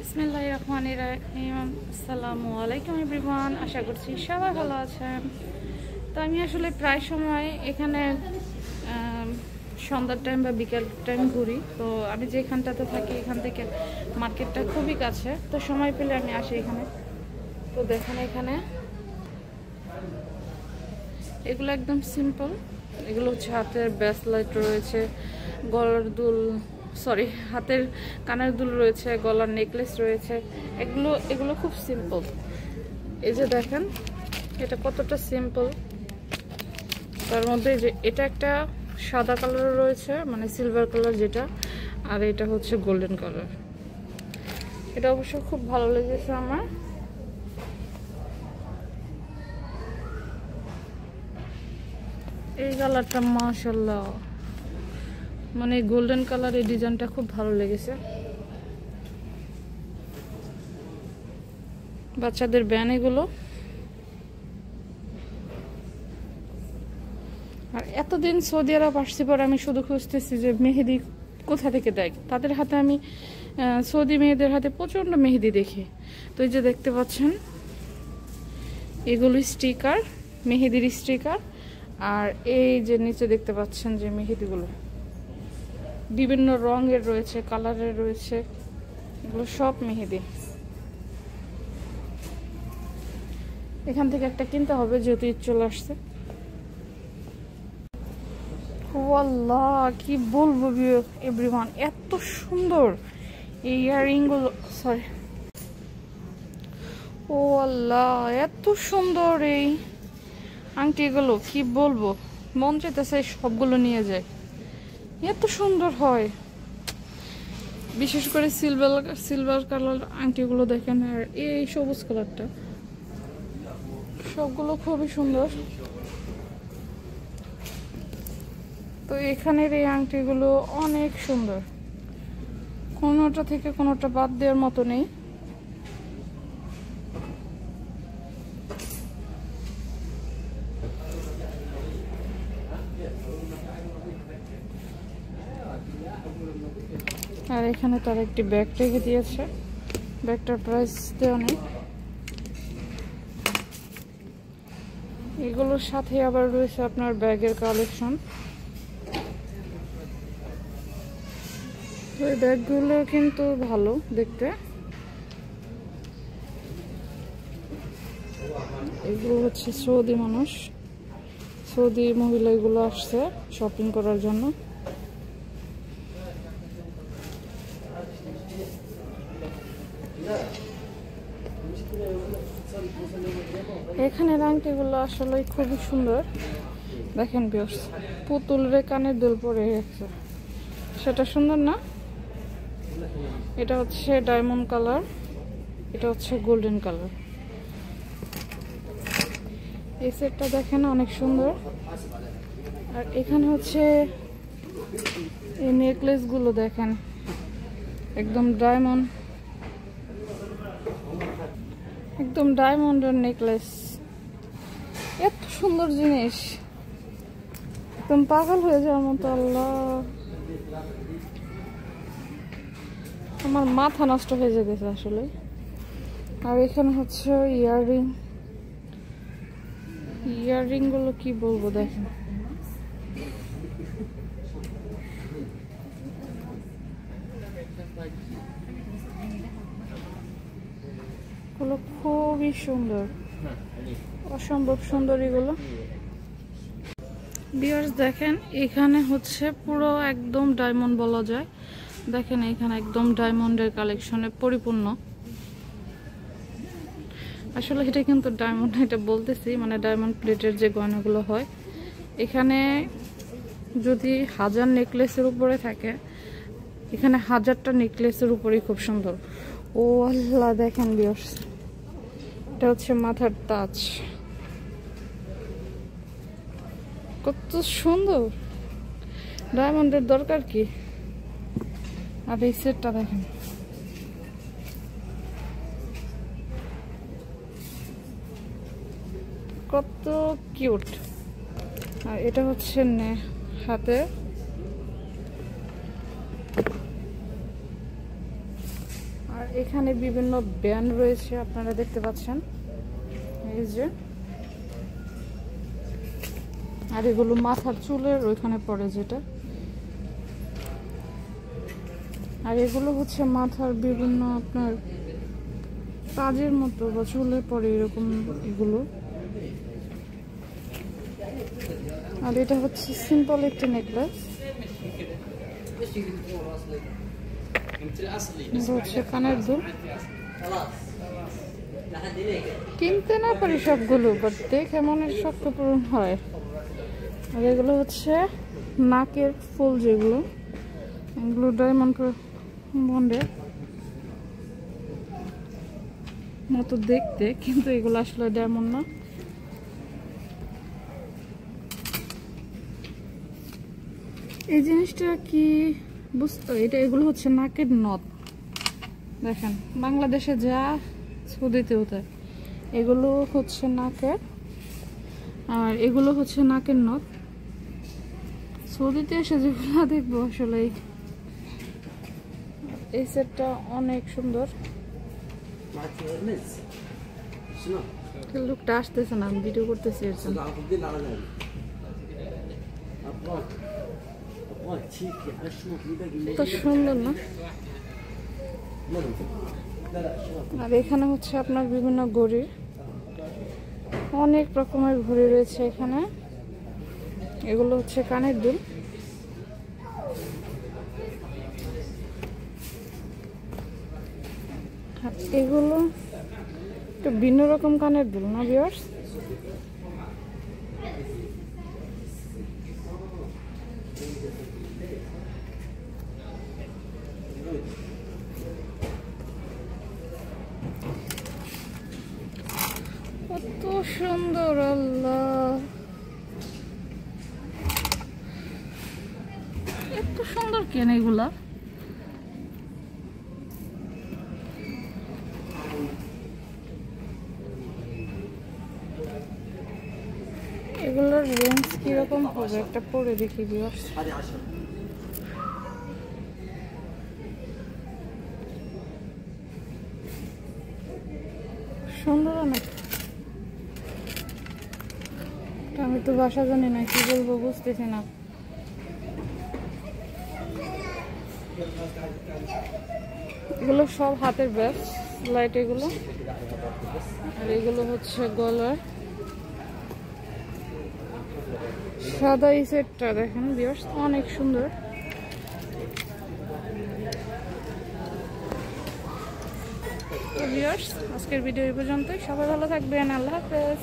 বিসমিল্লাহির রহমানির রহিম। আসসালামু আলাইকুম এভরিওয়ান, আশা করছি সবাই ভালো আছেন। তো আমি আসলে প্রায় সময় এখানে সন্ধ্যার টাইম বা বিকেল টাইম ঘুরি। তো আমি যেখানটাতে থাকি এখান থেকে মার্কেটটা খুবই কাছে, তো সময় পেলে আমি আসি এখানে। তো দেখেন এখানে এগুলো একদম সিম্পল। এগুলো হচ্ছে হাতের ব্রেসলেট রয়েছে, গলার দুল, সরি হাতের কানের দুল রয়েছে, গলার নেকলেস রয়েছে। এগুলো খুব সিম্পল। এই যে দেখেন এটা কতটা সিম্পল। তার মধ্যে যে এটা একটা সাদা কালার রয়েছে, মানে সিলভার কালার যেটা, আর এটা হচ্ছে গোল্ডেন কালার। এটা অবশ্য খুব ভালো লেগেছে আমার। এই কালারটা মাশাআল্লাহ, মানে গোল্ডেন কালার, এই ডিজাইনটা খুব ভালো লেগেছে। বাচ্চাদের ব্যান এগুলো। আর এতদিন সৌদি আরব আসছি পর আমি শুধু খুঁজতেছি যে মেহেদি কোথা থেকে দেয়। তাদের হাতে আমি সৌদি মেয়েদের হাতে প্রচণ্ড মেহেদি দেখি। তো এই যে দেখতে পাচ্ছেন এগুলো স্টিকার, মেহেদির স্টিকার। আর এই যে নিচে দেখতে পাচ্ছেন যে মেহেদিগুলো বিভিন্ন রঙের রয়েছে, কালারের রয়েছে, এগুলো সব মেহেদি। এখান থেকে একটা কিনতে হবে যেহেতু ঈদ চলে আসছে। ওয়াল্লাহ কি বলবো এভরিওয়ান, এত সুন্দর এই ইয়াররিং গুলো, সরি ও আল্লাহ এত সুন্দর এই আংটিগুলো, কি বলবো, মন চাইতেছে সবগুলো নিয়ে যায়, এত সুন্দর হয়। বিশেষ করে সিলভার কালার আংটিগুলো দেখেন, আর এই সবুজ কালারটা, সবগুলো খুবই সুন্দর। তো এখানের এই আংটিগুলো অনেক সুন্দর, কোনোটা থেকে কোনোটা বাদ দেওয়ার মতো নেই। আর এখানে তার একটি ব্যাগ রেখে দিয়েছে, ব্যাগটার প্রাইস দেওয়া নেই। এগুলোর সাথে আবার রয়েছে আপনার ব্যাগের কালেকশন। ওই ব্যাগগুলো কিন্তু ভালো দেখতে। এগুলো হচ্ছে সৌদি মানুষ, সৌদি মহিলা এগুলো আসছে শপিং করার জন্য। এখানের আংটিগুলো আসলে খুবই সুন্দর। দেখেন ভিউয়ার্স, পুতুলের কানের দুল পরে গেছে, সেটা সুন্দর না? এটা হচ্ছে ডায়মন্ড কালার, এটা হচ্ছে গোল্ডেন কালার। এই সেটটা দেখেন অনেক সুন্দর। আর এখানে হচ্ছে এই নেকলেস গুলো দেখেন, একদম ডায়মন্ড, একদম ডায়মন্ডের নেকলেস। এত সুন্দর জিনিস, একদম পাগল হয়ে যাওয়ার মতো। আল্লাহ, আমার মাথা নষ্ট হয়ে যেতেছে আসলে। আর এখানে হচ্ছে ইয়াররিং গুলো, কি বলবো দেখেন, এগুলো খুবই সুন্দর, অসম্ভব সুন্দর এগুলো। ভিউয়ার্স দেখেন এখানে হচ্ছে পুরো একদম ডায়মন্ড বলা যায়। দেখেন এখানে একদম ডায়মন্ডের কালেকশনে পরিপূর্ণ। আসলে এটা কিন্তু ডায়মন্ড, এটা বলতেছি মানে ডায়মন্ড প্লেটের যে গয়নাগুলো হয়। এখানে যদি 1000 নেকলেসের উপরে থাকে, এখানে 1000টা নেকলেসের উপরেই খুব সুন্দর। ও আল্লাহ দেখেন ভিউয়ার্স, এটা হচ্ছে মাথার তাজ, কত সুন্দর। ডায়মন্ডের দরকার কি? আর এই সেটটা দেখেন, কত কিউট। আর এটা হচ্ছে হাতে, আর এখানে বিভিন্ন ব্যান্ড রয়েছে, আপনারা দেখতে পাচ্ছেন এই যে। আর এগুলো মাথার চুলের ওইখানে পড়ে যেটা। আর এগুলো হচ্ছে মাথার বিভিন্ন আপনার কাজের মতো বা চুলে পড়ে এরকম এগুলো। আর এটা হচ্ছে সিম্পল একটা নেকলেস, হচ্ছে কানের দুল। কিনতে না পারি সবগুলো, বাট দেখে মনের শক্ত পূরণ হয়। আর এগুলো হচ্ছে নাকের ফুল, যেগুলো এগুলো ডায়মন্ড বন্ডের মতো দেখতে, কিন্তু এগুলো আসলে ডায়মন্ড না। এই জিনিসটা কি বুঝতো, এটা এগুলো হচ্ছে নাকের নথ। দেখেন বাংলাদেশে যা সৌদিতেও তাই, এগুলো হচ্ছে নাকের, আর এগুলো হচ্ছে নাকের নথ। সৌদিতে এসে যেগুলো দেখবো আসলে এই সেটটা অনেক সুন্দর। লোকটা আসতেছে না, আমি ভিডিও করতেছি এর জন্য। তো সুন্দর না? আর এখানে হচ্ছে আপনার বিভিন্ন ঘড়ি, অনেক রকমের ঘড়ি রয়েছে এখানে। এগুলো হচ্ছে কানের দুল। এগুলো একটু ভিন্ন রকম কানের দুল না ভিউয়ার্স? কত সুন্দর, আল্লাহ এত সুন্দর কেন এগুলা। এগুলোর রেঞ্জ কিরকম হবে একটা পরে দেখি ভিউয়ার্স। সুন্দর অনেক। আমি তো ভাষা জানি না, কি বলবো বুঝতেছি না। এগুলো সব হাতের ব্যাস লাইট এগুলো। আর এগুলো হচ্ছে গলার সাদা। এই সেটটা দেখেন ভিউয়ার্স, অনেক সুন্দর। ভিউয়ার্স আজকের ভিডিও এই পর্যন্তই। সবাই ভালো থাকবেন, আল্লাহ হাফেজ।